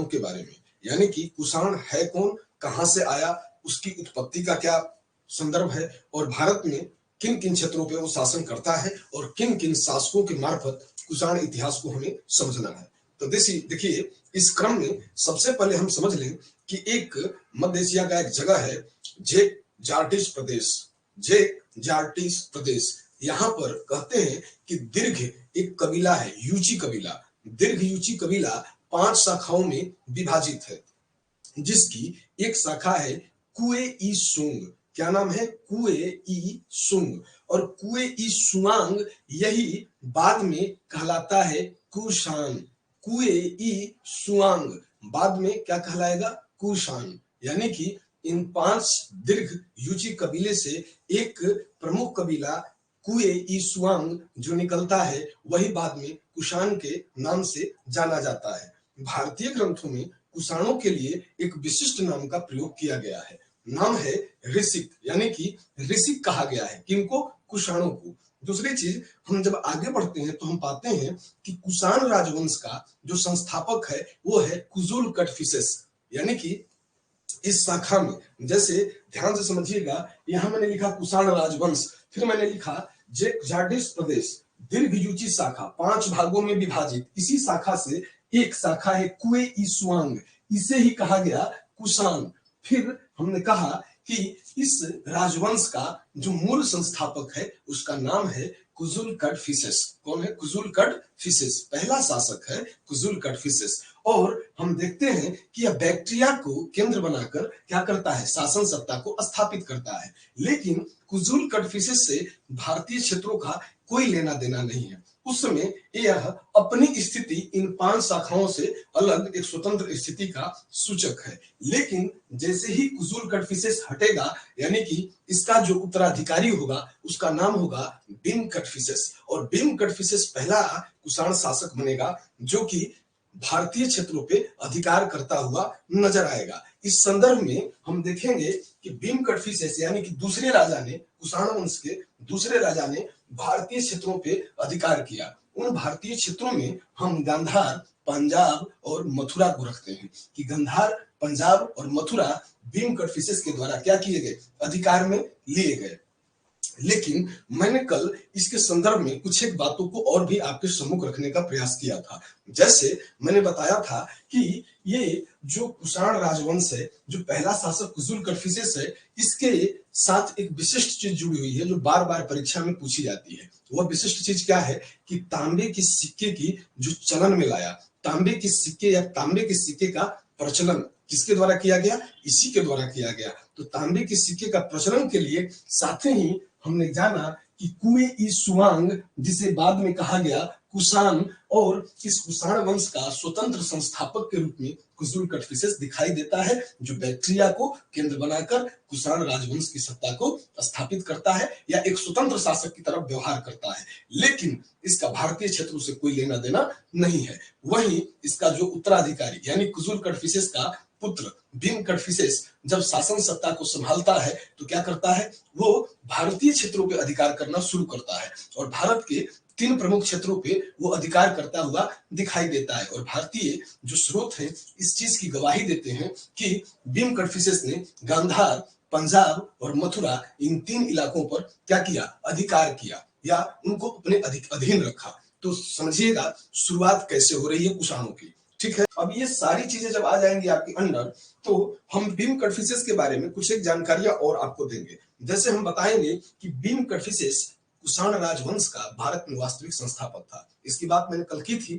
कुषाणों के बारे में, यानी कि कुषाण है कौन, कहां से आया, उसकी उत्पत्ति का क्या संदर्भ है और भारत में किन किन क्षेत्रों पे वो शासन करता है और किन किन शासकों के मार्फत कुषाण इतिहास को हमें समझना है। तो देखिए इस क्रम में सबसे पहले हम समझ लें कि एक मध्य एशिया का एक जगह है जेक जार्टिस प्रदेश। जेक जार्टिस प्रदेश, यहाँ पर कहते हैं कि दीर्घ एक कबीला है, यूची कबीला। दीर्घ यूची कबीला 5 शाखाओं में विभाजित है, जिसकी एक शाखा है कुए ई सुंग। क्या नाम है? कुए ई सुंग। और कुए ई सुआंग यही बाद में कहलाता है कुषाण। कुए ई सुआंग बाद में क्या कहलाएगा? कुषाण। यानी कि इन 5 दीर्घ यूची कबीले से एक प्रमुख कबीला कुए ई सुआंग जो निकलता है वही बाद में कुषाण के नाम से जाना जाता है। भारतीय ग्रंथों में कुषाणों के लिए एक विशिष्ट नाम का प्रयोग किया गया है। नाम है ऋषिक, यानी कि ऋषिक कहा गया है किनको? कुषाणों को। दूसरी चीज, हम जब आगे बढ़ते हैं तो हम पाते हैं कि कुषाण राजवंश का जो संस्थापक है वो है कुजुल कटफिसेस। यानी कि इस शाखा में, जैसे ध्यान से समझिएगा, यहां मैंने लिखा कुषाण राजवंश, फिर मैंने लिखा जार्डिस प्रदेश, दीर्घ यूची शाखा 5 भागों में विभाजित। इसी शाखा से एक शाखा है कुए ई सुआंग, इसे ही कहा गया कुषाण। फिर हमने कहा कि इस राजवंश का जो मूल संस्थापक है उसका नाम है कुजुल कटफिसेस। कौन है? कुजुल कटफिसेस। पहला शासक है कुजुल कटफिसेस। और हम देखते हैं कि यह बैक्ट्रिया को केंद्र बनाकर क्या करता है? शासन सत्ता को स्थापित करता है। लेकिन कुजुल कटफिसेस से भारतीय क्षेत्रों का कोई लेना देना नहीं है। उस समय यह अपनी स्थिति इन 5 शाखाओं से अलग एक स्वतंत्र स्थिति का सूचक है। लेकिन जैसे ही कुजुल कटफिसेस हटेगा, यानी कि इसका जो उत्तराधिकारी होगा उसका नाम होगा बिम कटफिसेस। और बिम कटफिसेस पहला कुषाण शासक बनेगा जो कि भारतीय क्षेत्रों पे अधिकार करता हुआ नजर आएगा। इस संदर्भ में हम देखेंगे कि बिम कटफिसेस यानी कि दूसरे राजा ने, कुषाण वंश के दूसरे राजा ने भारतीय क्षेत्रों पे अधिकार किया। उन भारतीय क्षेत्रों में हम गांधार, पंजाब और मथुरा को रखते हैं कि गांधार, पंजाब और मथुरा बिम कटफिसेस के द्वारा क्या किए गए? अधिकार में लिए गए। लेकिन मैंने कल इसके संदर्भ में कुछ एक बातों को और भी आपके सम्मुख रखने का प्रयास किया था। जैसे मैंने बताया था कि ये जो कुषाण राजवंश है, जो पहला शासक कुजुल कटफिसेस है, इसके साथ एक विशिष्ट चीज जुड़ी हुई है जो बार बार परीक्षा में पूछी जाती है। वह विशिष्ट चीज क्या है कि तांबे के सिक्के की जो चलन में लाया, तांबे के सिक्के या तांबे के सिक्के का प्रचलन किसके द्वारा किया गया? इसी के द्वारा किया गया। तो तांबे के सिक्के का प्रचलन के लिए साथ ही हमने जाना कि कुए ई सुआंग, जिसे बाद में कहा गया कुषाण, और इस कुषाण वंश का स्वतंत्र संस्थापक के रूप में कुजुल कटफिसेस दिखाई देता है, जो बैक्ट्रिया को केंद्र बनाकर कुषाण राजवंश की सत्ता को स्थापित करता है या एक स्वतंत्र शासक की तरफ व्यवहार करता है। लेकिन इसका भारतीय क्षेत्रों से कोई लेना देना नहीं है। वहीं इसका जो उत्तराधिकारी यानी कुजुल कटफिसेस का पुत्र बिम कटफिसेस जब शासन सत्ता को संभालता है तो क्या करता है? वो भारतीय क्षेत्रों पे अधिकार करना शुरू करता है और भारत के 3 प्रमुख क्षेत्रों पे वो अधिकार करता हुआ दिखाई देता है। और भारतीय जो स्रोत हैं इस चीज की गवाही देते हैं कि बिम कटफिसेस ने गांधार, पंजाब और मथुरा इन 3 इलाकों पर क्या किया? अधिकार किया या उनको अपने अधीन रखा। तो समझिएगा शुरुआत कैसे हो रही है कुषाणों की। ठीक है, अब ये सारी चीजें जब आ जाएंगी आपके अंदर तो हम बिम कटफिसेस के बारे में कुछ एक जानकारियां और आपको देंगे। जैसे हम बताएंगे कि बिम कटफिसेस कुषाण राजवंश का भारत में वास्तविक संस्थापक था। इसकी बात मैंने कल की थी,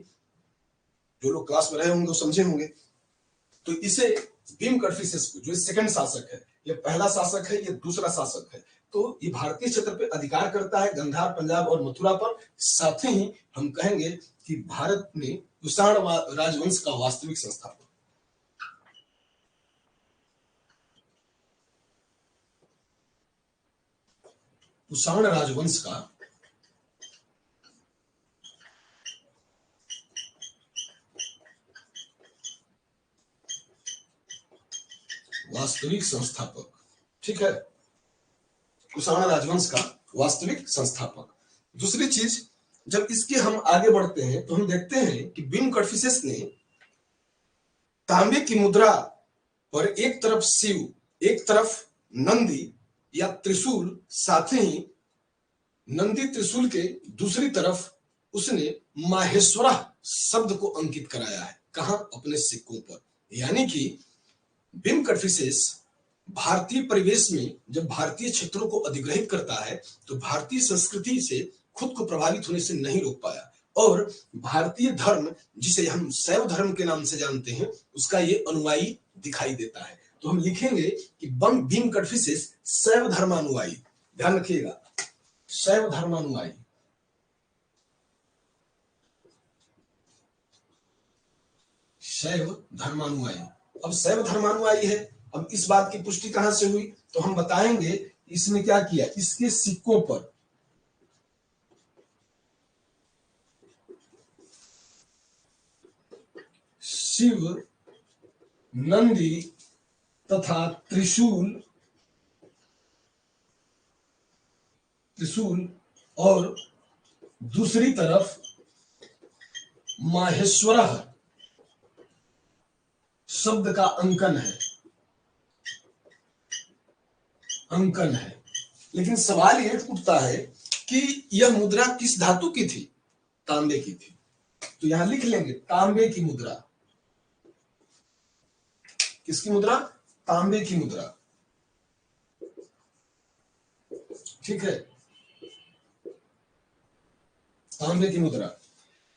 जो लोग क्लास में रहे होंगे वो समझे होंगे। तो इसे बिम कटफिसेस को, जो सेकंड शासक है, ये पहला शासक है, ये दूसरा शासक है, तो ये भारतीय क्षेत्र पे अधिकार करता है गांधार, पंजाब और मथुरा पर। साथ ही हम कहेंगे कि भारत में कुषाण राजवंश का वास्तविक संस्थापक। कुषाण राजवंश का वास्तविक संस्थापक, ठीक है, कुषाण राजवंश का वास्तविक संस्थापक। दूसरी चीज, जब इसके हम आगे बढ़ते हैं तो हम देखते हैं कि बिम कटफिसेस ने तांबे की मुद्रा पर एक तरफ शिव, एक तरफ नंदी या त्रिशूल, साथ ही नंदी त्रिशूल के दूसरी तरफ उसने माहेश्वरा शब्द को अंकित कराया है। कहां? अपने सिक्कों पर। यानी कि बिम कटफिसेस भारतीय परिवेश में जब भारतीय क्षेत्रों को अधिग्रहित करता है तो भारतीय संस्कृति से खुद को प्रभावित होने से नहीं रोक पाया, और भारतीय धर्म जिसे हम शैव धर्म के नाम से जानते हैं उसका ये अनुयायी दिखाई देता है। तो हम लिखेंगे कि बिम कटफिसेस शैव धर्मानुयायी, ध्यान रखिएगा, शैव धर्मानुयायी। शैव धर्मानुयायी। अब शैव धर्मानुयायी है, अब इस बात की पुष्टि कहां से हुई? तो हम बताएंगे इसने क्या किया, इसके सिक्कों पर शिव, नंदी तथा त्रिशूल और दूसरी तरफ माहेश्वरः शब्द का अंकन है। लेकिन सवाल यह उठता है कि यह मुद्रा किस धातु की थी? तांबे की थी। तो यहां लिख लेंगे तांबे की मुद्रा। किसकी मुद्रा? तांबे की मुद्रा। ठीक है, तांबे की मुद्रा।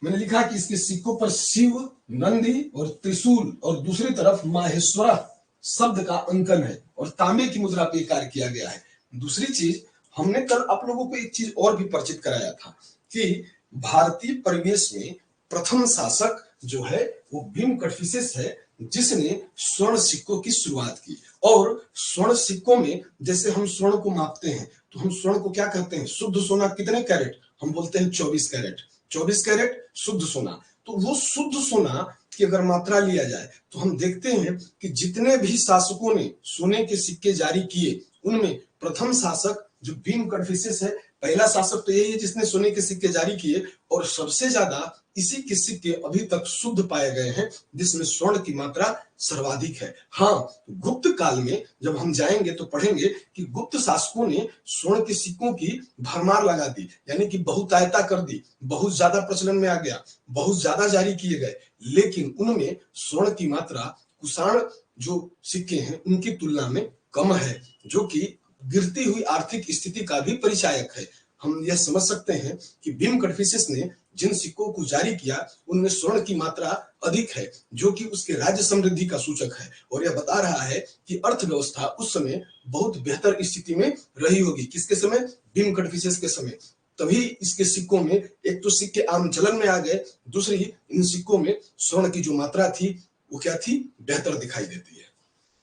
मैंने लिखा कि इसके सिक्कों पर शिव, नंदी और त्रिशूल और दूसरी तरफ माहेश्वरा शब्द का अंकन है, और तांबे की मुद्रा पे कार्य किया गया है। दूसरी चीज, हमने कल आप लोगों को एक चीज और भी परिचित कराया था कि भारतीय परिवेश में प्रथम शासक जो है वो बिम कटफिसेस है, जिसने स्वर्ण सिक्कों की शुरुआत की। और स्वर्ण सिक्कों में जैसे हम स्वर्ण को मापते हैं तो हम स्वर्ण को क्या कहते हैं? शुद्ध सोना कितने कैरेट? हम बोलते हैं 24 कैरेट। 24 कैरेट शुद्ध सोना। तो वो शुद्ध सोना की अगर मात्रा लिया जाए तो हम देखते हैं कि जितने भी शासकों ने सोने के सिक्के जारी किए उनमें प्रथम शासक जो बिम कटफिसेस है, पहला शासक तो यही है जिसने सोने के सिक्के जारी किए, और सबसे ज्यादा इसी के सिक्के अभी तक शुद्ध पाए गए हैं जिसमें स्वर्ण की मात्रा सर्वाधिक है। हाँ, गुप्त काल में जब हम जाएंगे तो पढ़ेंगे कि गुप्त शासकों ने स्वर्ण के सिक्कों की भरमार लगा दी, यानी कि बहुतायता कर दी, बहुत ज्यादा प्रचलन में आ गया, बहुत ज्यादा जारी किए गए, लेकिन उनमें स्वर्ण की मात्रा कुषाण जो सिक्के हैं उनकी तुलना में कम है, जो कि गिरती हुई आर्थिक स्थिति का भी परिचायक है। हम यह समझ सकते हैं कि बिम कटफिसेस ने जिन सिक्कों को जारी किया उनमें स्वर्ण की मात्रा अधिक है, जो कि उसके राज्य समृद्धि का सूचक है, और यह बता रहा है कि अर्थव्यवस्था उस समय बहुत बेहतर स्थिति में रही होगी। किसके समय? बिम कटफिसेस के समय। तभी इसके सिक्कों में एक तो सिक्के आम चलन में आ गए, दूसरी इन सिक्कों में स्वर्ण की जो मात्रा थी वो क्या थी? बेहतर दिखाई देती है।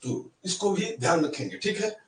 तो इसको भी ध्यान रखेंगे, ठीक है।